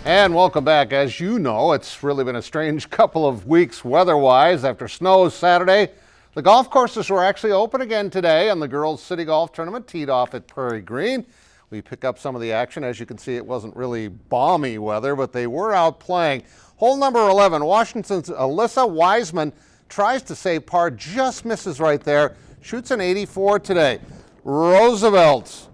And welcome back. As you know, it's really been a strange couple of weeks weather-wise. After snow Saturday, the golf courses were actually open again today, and the girls' city golf tournament teed off at Prairie Green. We pick up some of the action. As you can see, it wasn't really balmy weather, but they were out playing. Hole number 11, Washington's Alyssa Wiseman tries to save par, just misses right there. Shoots an 84 today. Roosevelt's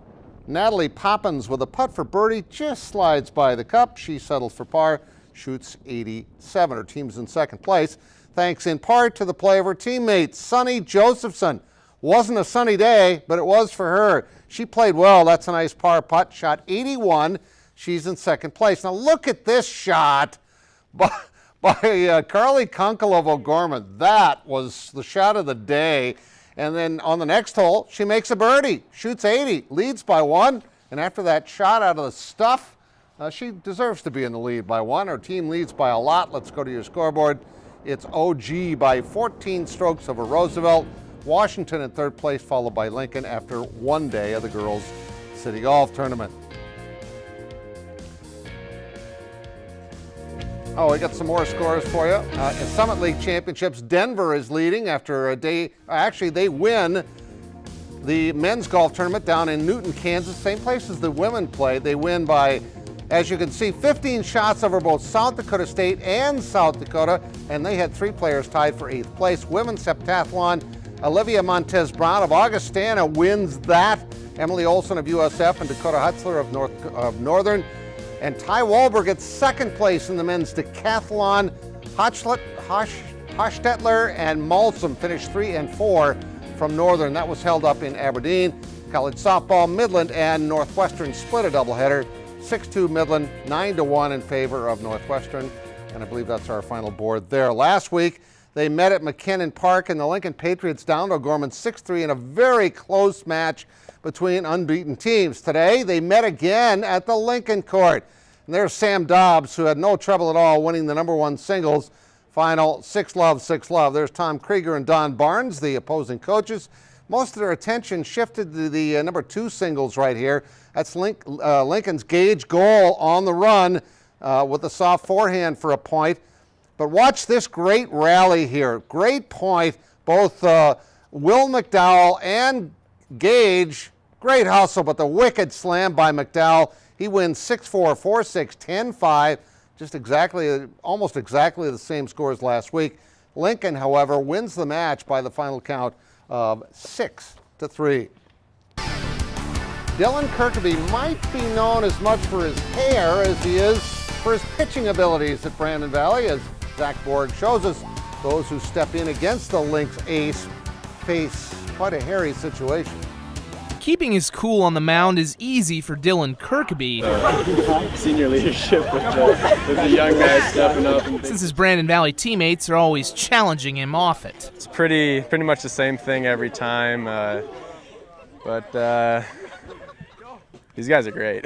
Natalie Poppins with a putt for birdie, just slides by the cup. She settles for par, shoots 87. Her team's in second place, thanks in part to the play of her teammate, Sunny Josephson. Wasn't a sunny day, but it was for her. She played well. That's a nice par putt, shot 81. She's in second place. Now look at this shot by Carly Kunkel of O'Gorman. That was the shot of the day. And then on the next hole, she makes a birdie, shoots 80, leads by one. And after that shot out of the stuff, she deserves to be in the lead by one. Her team leads by a lot. Let's go to your scoreboard. It's OG by 14 strokes over Roosevelt. Washington in third place, followed by Lincoln after one day of the girls' city golf tournament. Oh, we got some more scores for you. In Summit League Championships, Denver is leading after a day. Actually, they win the men's golf tournament down in Newton, Kansas, same place as the women play. They win by, as you can see, 15 shots over both South Dakota State and South Dakota, and they had three players tied for 8th place. Women's heptathlon, Olivia Montez Brown of Augustana wins that. Emily Olson of USF and Dakota Hutzler of Northern. And Ty Wahlberg gets second place in the men's decathlon. Hochstetler and Malsom finished 3 and 4 from Northern. That was held up in Aberdeen. College softball, Midland and Northwestern split a doubleheader. 6-2 Midland, 9-1 in favor of Northwestern. And I believe that's our final board there. Last week, they met at McKinnon Park, and the Lincoln Patriots downed O'Gorman 6-3 in a very close match between unbeaten teams. Today, they met again at the Lincoln Court. And there's Sam Dobbs, who had no trouble at all winning the #1 singles final, 6-love, 6-love. There's Tom Krieger and Don Barnes, the opposing coaches. Most of their attention shifted to the #2 singles right here. That's Lincoln's Gage Goal on the run with a soft forehand for a point. But watch this great rally here. Great point. Both Will McDowell and Gage, great hustle, but the wicked slam by McDowell. He wins 6-4, 4-6, 10-5, almost exactly the same score as last week. Lincoln, however, wins the match by the final count of 6-3. Dylan Kirkaby might be known as much for his hair as he is for his pitching abilities at Brandon Valley. As Zach Borg shows us, those who step in against the Lynx ace face quite a hairy situation. Keeping his cool on the mound is easy for Dylan Kirkaby. Senior leadership with the young guys stepping up. Since his Brandon Valley teammates are always challenging him off it. It's pretty much the same thing every time, but these guys are great.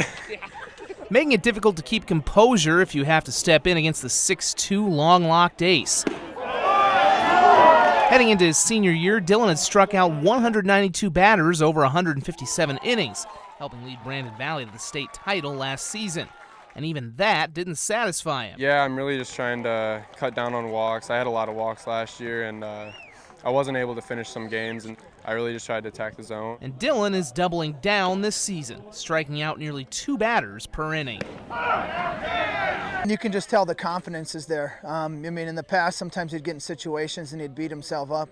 Making it difficult to keep composure if you have to step in against the 6'2" long-locked ace. Heading into his senior year, Dylan had struck out 192 batters over 157 innings, helping lead Brandon Valley to the state title last season. And even that didn't satisfy him. Yeah, I'm really just trying to cut down on walks. I had a lot of walks last year, and I wasn't able to finish some games, and I really just tried to attack the zone. And Dylan is doubling down this season, striking out nearly 2 batters per inning. You can just tell the confidence is there. In the past, sometimes he'd get in situations and he'd beat himself up,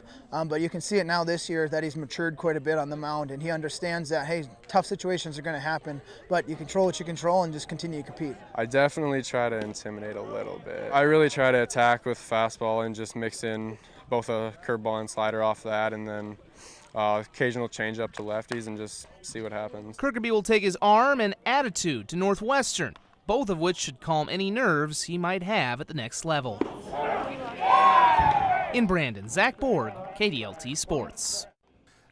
but you can see it now this year that he's matured quite a bit on the mound, and he understands that, hey, tough situations are going to happen, but you control what you control and just continue to compete. I definitely try to intimidate a little bit. I really try to attack with fastball and just mix in both a curveball and slider off that, and then occasional change up to lefties and just see what happens. Kirkaby will take his arm and attitude to Northwestern, both of which should calm any nerves he might have at the next level. In Brandon, Zach Borg, KDLT Sports.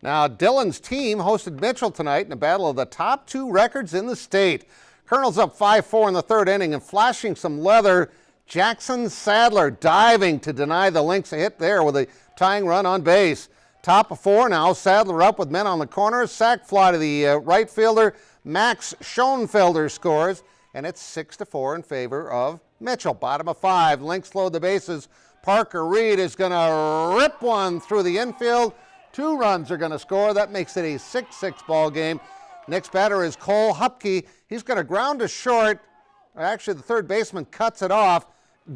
Now, Dylan's team hosted Mitchell tonight in a battle of the top 2 records in the state. Colonels up 5-4 in the third inning, and flashing some leather, Jackson Sadler diving to deny the Lynx a hit there with a tying run on base. Top of 4 now, Sadler up with men on the corners. Sac fly to the right fielder. Max Schoenfelder scores. and it's 6-4 in favor of Mitchell. Bottom of 5, Lynx load the bases. Parker Reed is going to rip one through the infield. 2 runs are going to score. That makes it a 6-6 ball game. Next batter is Cole Hupke. He's going to ground to short. Actually, the third baseman cuts it off.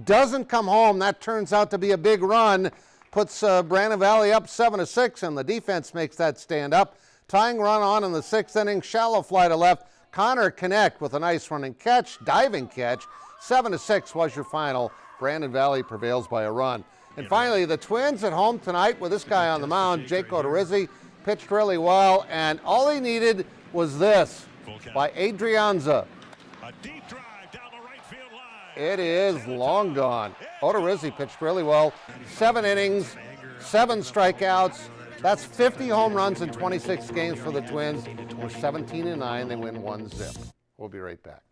Doesn't come home. That turns out to be a big run. Puts Brandon Valley up 7-6, and the defense makes that stand up. Tying run on in the 6th inning. Shallow fly to left. Connor Connect with a nice running catch, diving catch. 7-6 was your final. Brandon Valley prevails by a run. And finally, the Twins at home tonight with this guy on the mound, Jake Odorizzi, pitched really well, and all he needed was this by Adrianza. A deep drive down the right field line. It is long gone. Odorizzi pitched really well. 7 innings, 7 strikeouts. That's 50 home runs in 26 games for the Twins. We're 17-9. They win 1-0. We'll be right back.